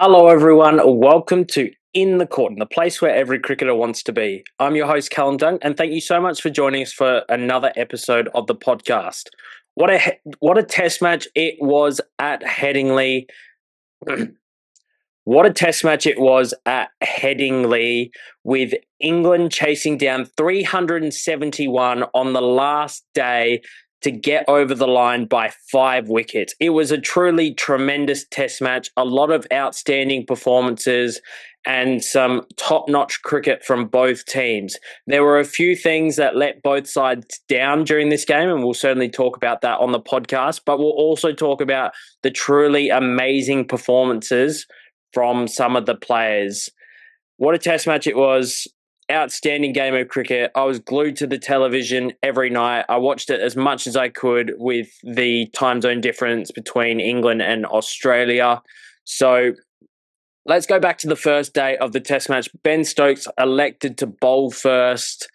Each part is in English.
Hello, everyone. Welcome to In the Court, the place where every cricketer wants to be. I'm your host, Callum Dunk, and thank you so much for joining us for another episode of the podcast. What a test match it was at Headingley. What a test match it was at Headingley, with England chasing down 371 on the last day to get over the line by 5 wickets. It was a truly tremendous test match, a lot of outstanding performances and some top-notch cricket from both teams. There were a few things that let both sides down during this game, and we'll certainly talk about that on the podcast, but we'll also talk about the truly amazing performances from some of the players. What a test match it was. Outstanding game of cricket. I was glued to the television every night. I watched it as much as I could with the time zone difference between England and Australia. So let's go back to the first day of the test match. Ben Stokes elected to bowl first.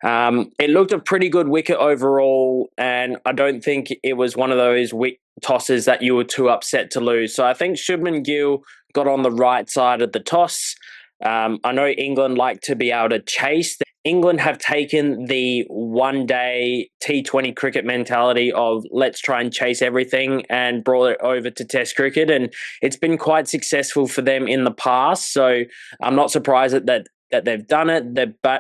It looked a pretty good wicket overall, and I don't think it was one of those tosses that you were too upset to lose. So I think Shubman Gill got on the right side of the toss. I know England like to be able to chase. England have taken the one-day T20 cricket mentality of let's try and chase everything and brought it over to Test cricket, and it's been quite successful for them in the past. So I'm not surprised that they've done it.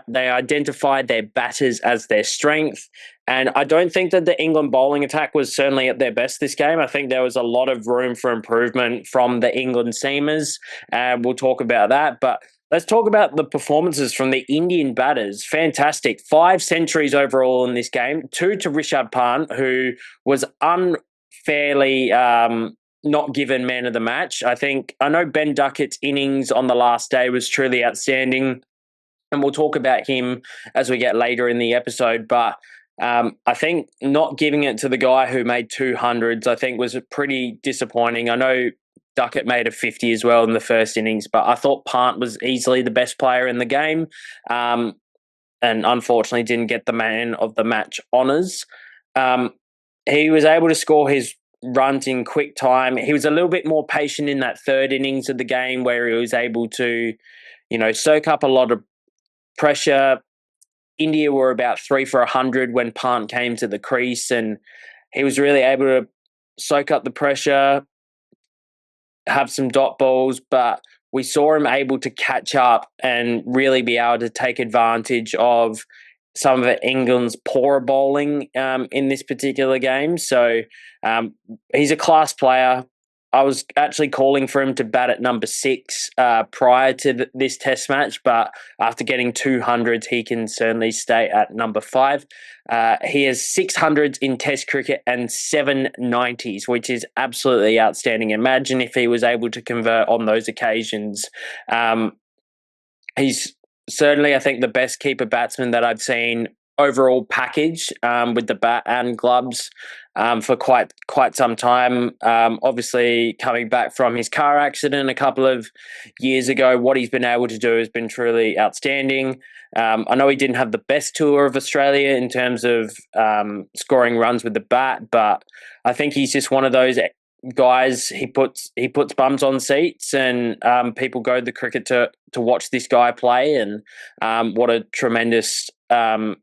They identified their batters as their strength. And I don't think that the England bowling attack was certainly at their best this game. I think there was a lot of room for improvement from the England seamers. And we'll talk about that. But let's talk about the performances from the Indian batters. Fantastic. 5 centuries overall in this game. 2 to Rishabh Pant, who was unfairly not given man of the match. I know Ben Duckett's innings on the last day was truly outstanding, and we'll talk about him as we get later in the episode. But I think not giving it to the guy who made 200s, I think, was pretty disappointing. I know Duckett made a 50 as well in the first innings, but I thought Pant was easily the best player in the game, and unfortunately didn't get the man of the match honours. He was able to score his runs in quick time. He was a little bit more patient in that third innings of the game, where he was able to, soak up a lot of pressure. India were about 3 for 100 when Pant came to the crease, and he was really able to soak up the pressure, have some dot balls, but we saw him able to catch up and really be able to take advantage of some of England's poorer bowling in this particular game. So he's a class player. I was actually calling for him to bat at number 6 prior to this test match, but after getting 200s, he can certainly stay at number 5. He has 600s in test cricket and 7 90s, which is absolutely outstanding. Imagine if he was able to convert on those occasions. He's certainly, I think, the best keeper batsman that I've seen overall package with the bat and gloves for quite some time. Obviously, coming back from his car accident a couple of years ago, what he's been able to do has been truly outstanding. I know he didn't have the best tour of Australia in terms of scoring runs with the bat, but I think he's just one of those guys. He puts bums on seats, and people go to the cricket to watch this guy play. And what a tremendous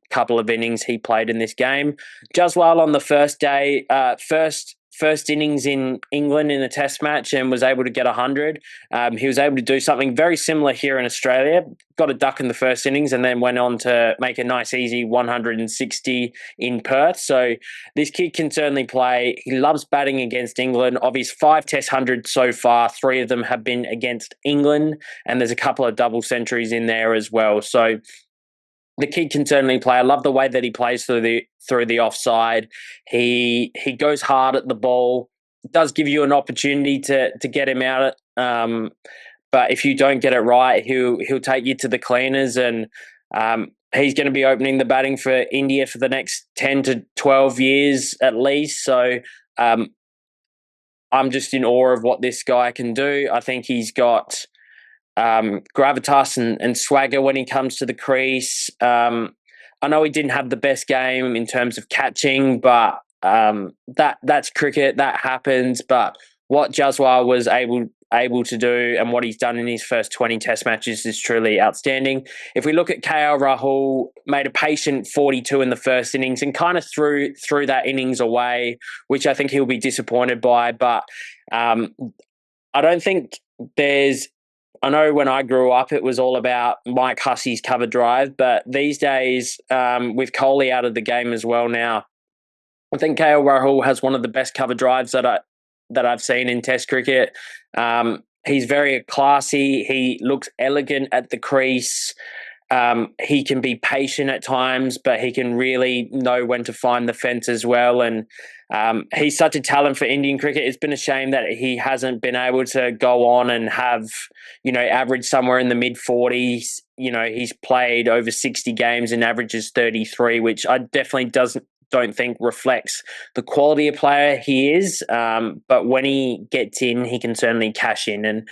couple of innings he played in this game. Jaiswal on the first day, first innings in England in a test match, and was able to get 100. He was able to do something very similar here in Australia. Got a duck in the first innings and then went on to make a nice easy 160 in Perth. So this kid can certainly play. He loves batting against England. Of his 5 test hundreds so far, 3 of them have been against England, and there's a couple of double centuries in there as well. So the kid can certainly play. I love the way that he plays through the offside. He goes hard at the ball. It does give you an opportunity to get him out. But if you don't get it right, he'll take you to the cleaners, and he's going to be opening the batting for India for the next 10 to 12 years at least. So I'm just in awe of what this guy can do. I think he's got gravitas and swagger when he comes to the crease. I know he didn't have the best game in terms of catching, but that's cricket. That happens. But what Jaiswal was able able to do and what he's done in his first 20 Test matches is truly outstanding. If we look at KL Rahul, made a patient 42 in the first innings and kind of threw that innings away, which I think he'll be disappointed by. But I don't think there's. I know when I grew up, it was all about Mike Hussey's cover drive, but these days, with Kohli out of the game as well now, I think KL Rahul has one of the best cover drives that I've seen in Test cricket. He's very classy. He looks elegant at the crease. He can be patient at times, but he can really know when to find the fence as well. And he's such a talent for Indian cricket. It's been a shame that he hasn't been able to go on and have, average somewhere in the mid-40s. He's played over 60 games and averages 33, which I definitely don't think reflects the quality of player he is. But when he gets in, he can certainly cash in. And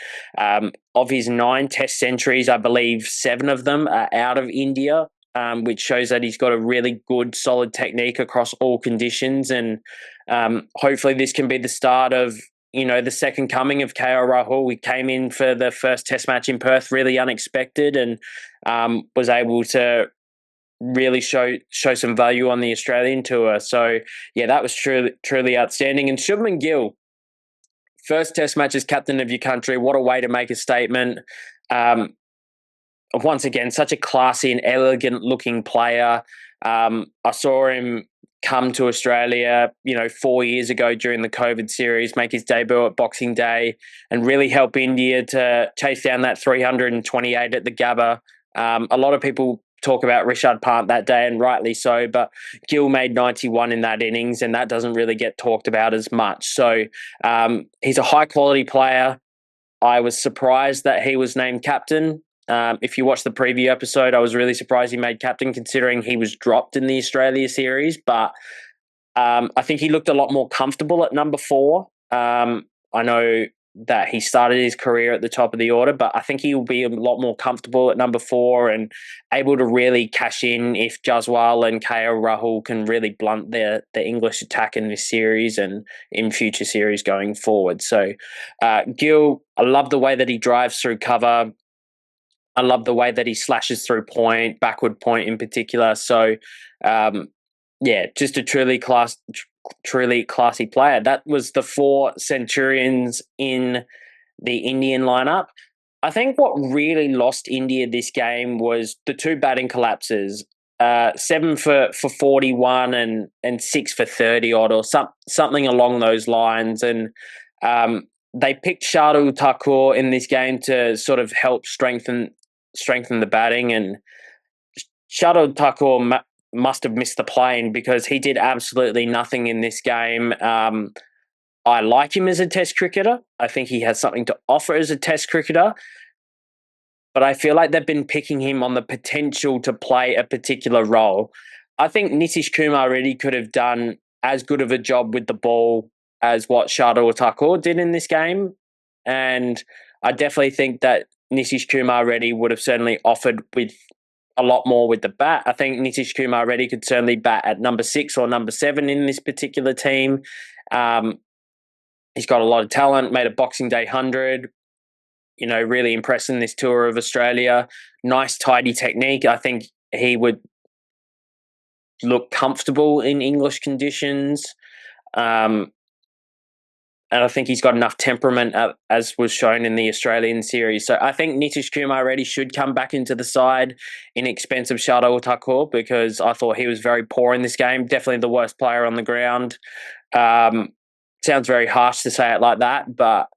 of his 9 Test centuries, I believe 7 of them are out of India, which shows that he's got a really good, solid technique across all conditions. And hopefully this can be the start of, the second coming of KL Rahul. We came in for the first Test match in Perth really unexpected and was able to really show some value on the Australian tour. So, yeah, that was truly outstanding. And Shubman Gill, first Test match as captain of your country. What a way to make a statement. Once again, such a classy and elegant looking player. I saw him come to Australia, 4 years ago during the COVID series, make his debut at Boxing Day and really help India to chase down that 328 at the Gabba. A lot of people talk about Rishabh Pant that day, and rightly so, but Gill made 91 in that innings, and that doesn't really get talked about as much. So he's a high-quality player. I was surprised that he was named captain. If you watch the preview episode, I was really surprised he made captain considering he was dropped in the Australia series, but I think he looked a lot more comfortable at number 4. I know that he started his career at the top of the order, but I think he will be a lot more comfortable at number 4 and able to really cash in if Jaiswal and KL Rahul can really blunt the English attack in this series and in future series going forward. So Gill, I love the way that he drives through cover. I love the way that he slashes through point, backward point in particular. So, just a truly classy player. That was the 4 Centurions in the Indian lineup. I think what really lost India this game was the 2 batting collapses. 7 for 41 and 6 for 30 odd or something along those lines. And they picked Shardul Thakur in this game to sort of help strengthen the batting, and Shardul Thakur must have missed the plane because he did absolutely nothing in this game. I like him as a Test cricketer. I think he has something to offer as a Test cricketer, but I feel like they've been picking him on the potential to play a particular role. I think Nitish Kumar Reddy could have done as good of a job with the ball as what Shardul Thakur did in this game, and I definitely think that Nitish Kumar Reddy would have certainly offered with a lot more with the bat. I think Nitish Kumar Reddy could certainly bat at number 6 or number 7 in this particular team. He's got a lot of talent, made a Boxing Day 100, really impressing this tour of Australia. Nice, tidy technique. I think he would look comfortable in English conditions. And I think he's got enough temperament, as was shown in the Australian series. So I think Nitish Kumar Reddy should come back into the side in expense of Shardul Thakur because I thought he was very poor in this game. Definitely the worst player on the ground. Sounds very harsh to say it like that, but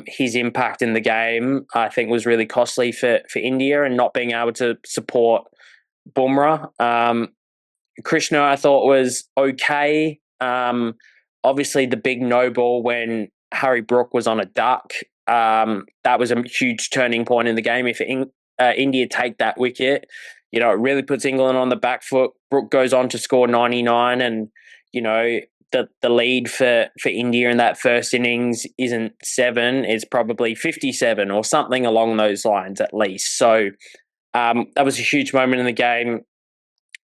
his impact in the game, I think, was really costly for India and not being able to support Bumrah. Krishna, I thought, was okay. Obviously, the big no ball when Harry Brook was on a duck, that was a huge turning point in the game. If India take that wicket, it really puts England on the back foot. Brook goes on to score 99 and, the lead for India in that first innings isn't 7, it's probably 57 or something along those lines at least. So that was a huge moment in the game.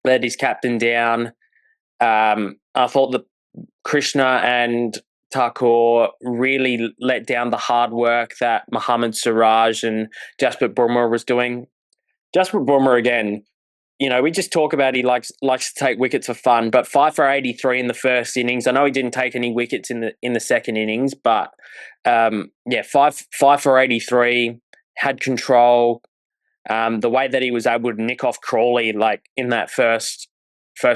Led his captain down. I thought that Krishna and Thakur really let down the hard work that Mohammad Siraj and Jasprit Bumrah was doing. Jasprit Bumrah again, we just talk about he likes to take wickets for fun, but 5 for 83 in the first innings. I know he didn't take any wickets in the second innings, but five for 83, had control. The way that he was able to nick off Crawley like in that first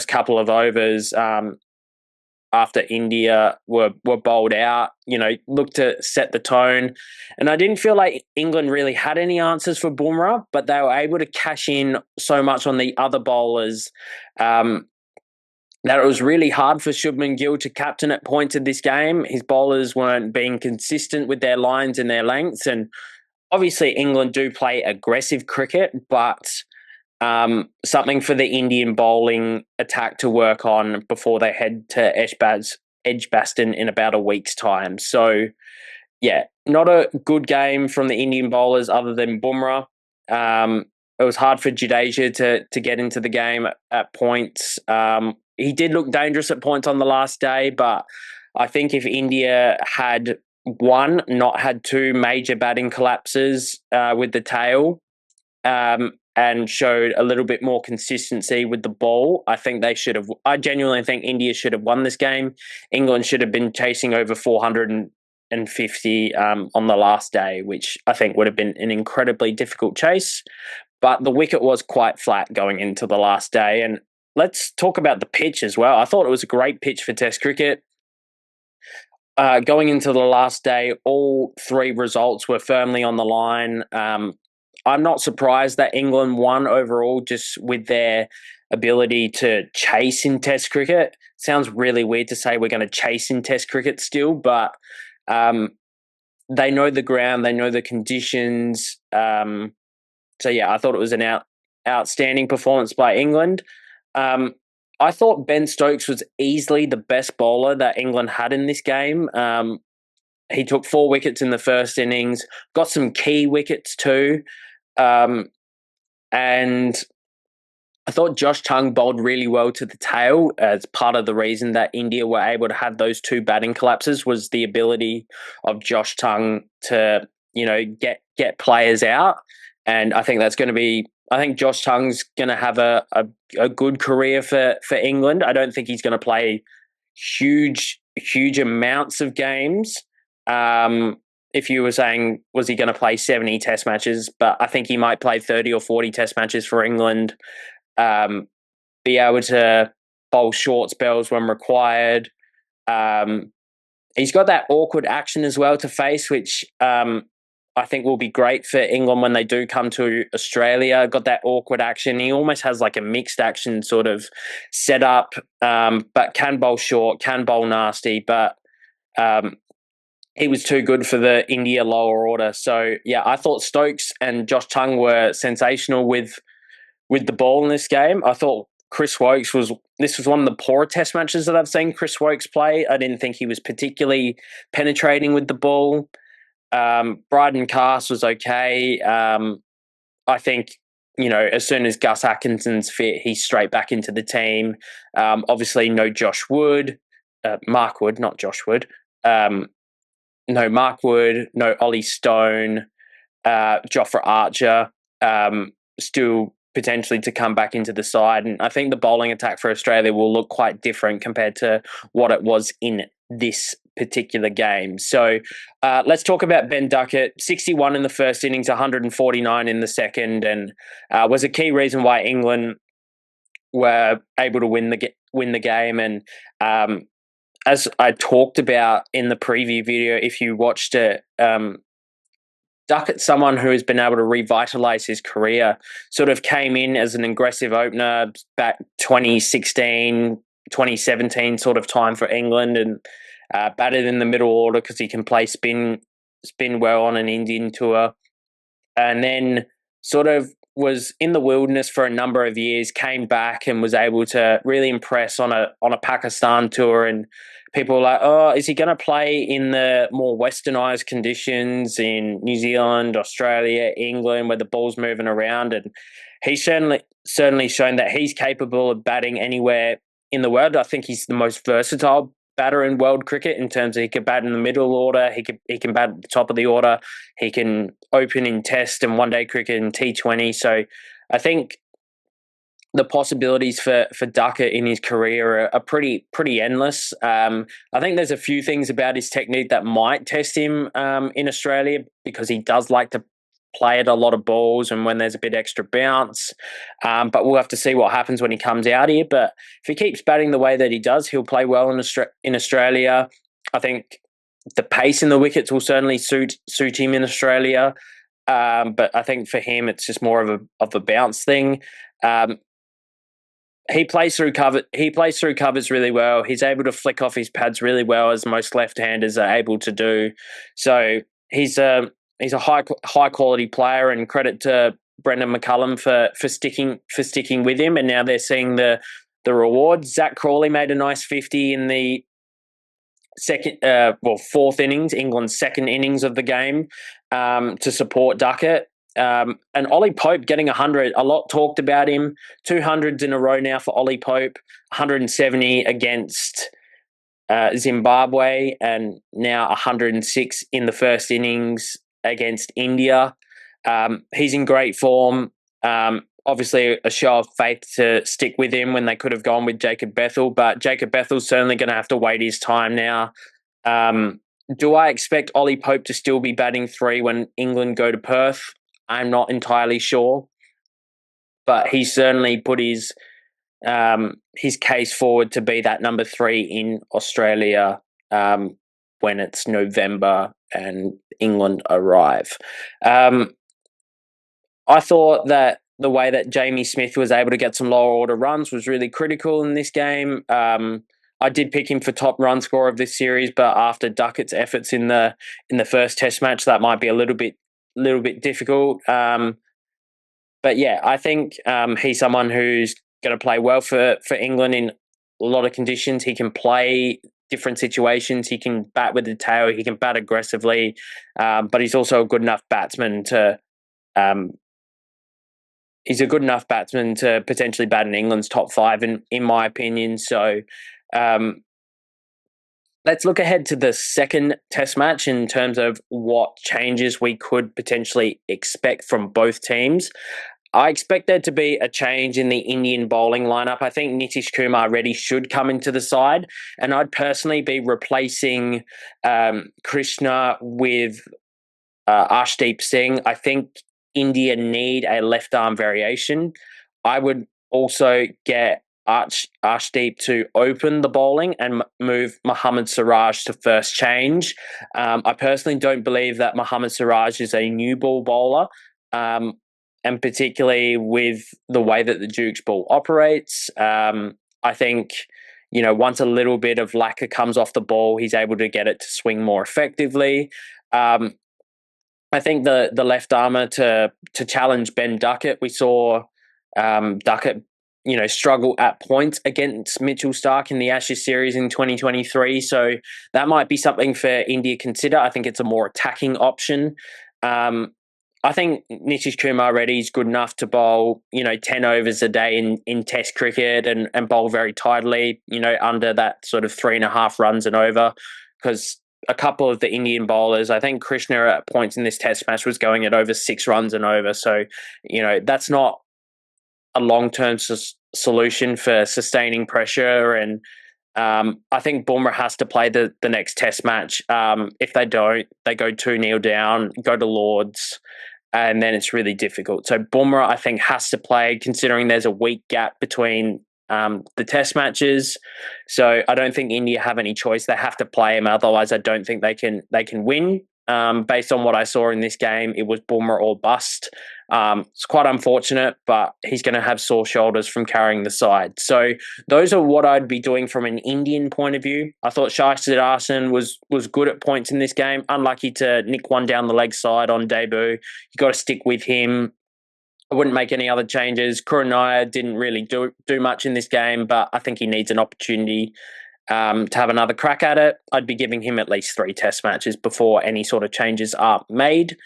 couple of overs, after India were bowled out, looked to set the tone. And I didn't feel like England really had any answers for Bumrah, but they were able to cash in so much on the other bowlers that it was really hard for Shubman Gill to captain at points of this game. His bowlers weren't being consistent with their lines and their lengths. And obviously England do play aggressive cricket, but something for the Indian bowling attack to work on before they head to Edgbaston in about a week's time. So, yeah, not a good game from the Indian bowlers other than Bumrah. It was hard for Jadeja to get into the game at points. He did look dangerous at points on the last day, but I think if India had not had two major batting collapses with the tail, and showed a little bit more consistency with the ball, I genuinely think India should have won this game. England should have been chasing over 450 on the last day, which I think would have been an incredibly difficult chase. But the wicket was quite flat going into the last day. And let's talk about the pitch as well. I thought it was a great pitch for Test cricket. Going into the last day, all three results were firmly on the line. I'm not surprised that England won overall just with their ability to chase in Test cricket. Sounds really weird to say we're going to chase in Test cricket still, but they know the ground, they know the conditions. So, yeah, I thought it was an outstanding performance by England. I thought Ben Stokes was easily the best bowler that England had in this game. He took 4 wickets in the first innings, got some key wickets too. And I thought Josh Tongue bowled really well to the tail. As part of the reason that India were able to have those 2 batting collapses was the ability of Josh Tongue to, get players out. And I think I think Josh Tongue's going to have a good career for England. I don't think he's going to play huge amounts of games. If you were saying, was he going to play 70 Test matches? But I think he might play 30 or 40 Test matches for England, be able to bowl short spells when required. He's got that awkward action as well to face, which I think will be great for England when they do come to Australia. Got that awkward action. He almost has like a mixed action sort of setup, but can bowl short, can bowl nasty, but he was too good for the India lower order. So, yeah, I thought Stokes and Josh Tongue were sensational with the ball in this game. I thought Chris Woakes this was one of the poorer Test matches that I've seen Chris Woakes play. I didn't think he was particularly penetrating with the ball. Bryden Cast was okay. I think, as soon as Gus Atkinson's fit, he's straight back into the team. Obviously, no Josh Wood. Mark Wood, not Josh Wood. No Mark Wood, no Ollie Stone, Jofra Archer, still potentially to come back into the side. And I think the bowling attack for Australia will look quite different compared to what it was in this particular game. So let's talk about Ben Duckett. 61 in the first innings, 149 in the second, and was a key reason why England were able to win the game. And as I talked about in the preview video, if you watched it, Duckett's someone who has been able to revitalise his career, sort of came in as an aggressive opener back 2016, 2017 sort of time for England, and batted in the middle order because he can play spin well on an Indian tour. And then sort of was in the wilderness for a number of years, came back and was able to really impress on a Pakistan tour. And people were like, oh, is he going to play in the more westernised conditions in New Zealand, Australia, England, where the ball's moving around? And he's certainly shown that he's capable of batting anywhere in the world. I think he's the most versatile batter in world cricket in terms of he could bat in the middle order, he can bat at the top of the order, he can open in Test and one day cricket and T20. So I think the possibilities for Duckett in his career are pretty endless. I think there's a few things about his technique that might test him in Australia because he does like to play at a lot of balls and when there's a bit extra bounce. But we'll have to see what happens when he comes out here. But if he keeps batting the way that he does, he'll play well in Australia. I think the pace in the wickets will certainly suit him in Australia. But I think for him, it's just more of a bounce thing. He plays through cover. He plays through covers really well. He's able to flick off his pads really well, as most left-handers are able to do. So he's a high quality player, and credit to Brendan McCullum for sticking with him. And now they're seeing the rewards. Zach Crawley made a nice 50 in the fourth innings, England's second innings of the game, to support Duckett. And Ollie Pope getting 100, a lot talked about him. 200s in a row now for Ollie Pope, 170 against Zimbabwe, and now 106 in the first innings against India. He's in great form. Obviously, a show of faith to stick with him when they could have gone with Jacob Bethel, but Jacob Bethel's certainly going to have to wait his time now. Do I expect Ollie Pope to still be batting 3 when England go to Perth? I'm not entirely sure, but he certainly put his case forward to be that number 3 in Australia when it's November and England arrive. I thought that the way that Jamie Smith was able to get some lower order runs was really critical in this game. I did pick him for top run scorer of this series, but after Duckett's efforts in the first Test match, that might be a little bit difficult. But yeah, I think he's someone who's going to play well for England in a lot of conditions. He can play different situations. He can bat with the tail. He can bat aggressively, but he's also a good enough batsman to. He's a good enough batsman to potentially bat in England's top 5, in my opinion. So let's look ahead to the second Test match in terms of what changes we could potentially expect from both teams. I expect there to be a change in the Indian bowling lineup. I think Nitish Kumar Reddy should come into the side, and I'd personally be replacing Krishna with Arshdeep Singh. I think India need a left arm variation. I would also get Arshdeep to open the bowling and move Mohammad Siraj to first change. I personally don't believe that Mohammad Siraj is a new ball bowler, and particularly with the way that the Duke's ball operates. I think, once a little bit of lacquer comes off the ball, he's able to get it to swing more effectively. I think the left armour to challenge Ben Duckett. We saw Duckett, struggle at points against Mitchell Starc in the Ashes series in 2023. So that might be something for India to consider. I think it's a more attacking option. I think Nitish Kumar Reddy is good enough to bowl, 10 overs a day in Test cricket and bowl very tidily, under that sort of 3.5 runs and over, because a couple of the Indian bowlers, I think Krishna at points in this Test match was going at over 6 runs and over. So, that's not a long-term solution for sustaining pressure. And I think Bumrah has to play the next Test match. If they don't, they go 2-0 down, go to Lords, and then it's really difficult. So Bumrah, I think, has to play, considering there's a week gap between the Test matches. So I don't think India have any choice. They have to play him. Otherwise, I don't think they can win. Based on what I saw in this game, it was Bumrah or bust. It's quite unfortunate, but he's going to have sore shoulders from carrying the side. So those are what I'd be doing from an Indian point of view. I thought Shai Siddharthan was good at points in this game. Unlucky to nick one down the leg side on debut. You got to stick with him. I wouldn't make any other changes. Kurunaya didn't really do much in this game, but I think he needs an opportunity to have another crack at it. I'd be giving him at least 3 Test matches before any sort of changes are made.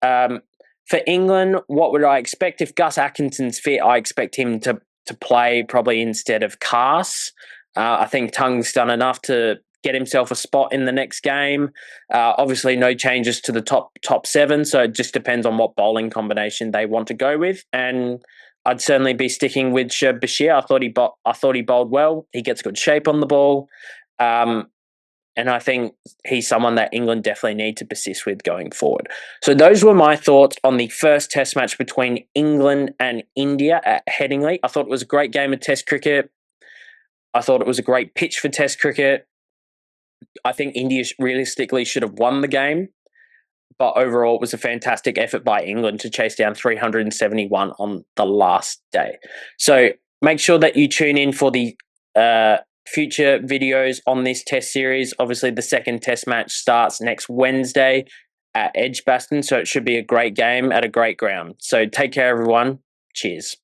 For England, what would I expect? If Gus Atkinson's fit, I expect him to play probably instead of Cass. I think Tung's done enough to get himself a spot in the next game. Obviously, no changes to the top seven, so it just depends on what bowling combination they want to go with. And I'd certainly be sticking with Bashir. I thought he bowled well. He gets good shape on the ball. And I think he's someone that England definitely need to persist with going forward. So those were my thoughts on the first test match between England and India at Headingley. I thought it was a great game of test cricket. I thought it was a great pitch for test cricket. I think India realistically should have won the game. But overall, it was a fantastic effort by England to chase down 371 on the last day. So make sure that you tune in for the future videos on this test series. Obviously, the second test match starts next Wednesday at Edgbaston, so it should be a great game at a great ground. So take care, everyone. Cheers.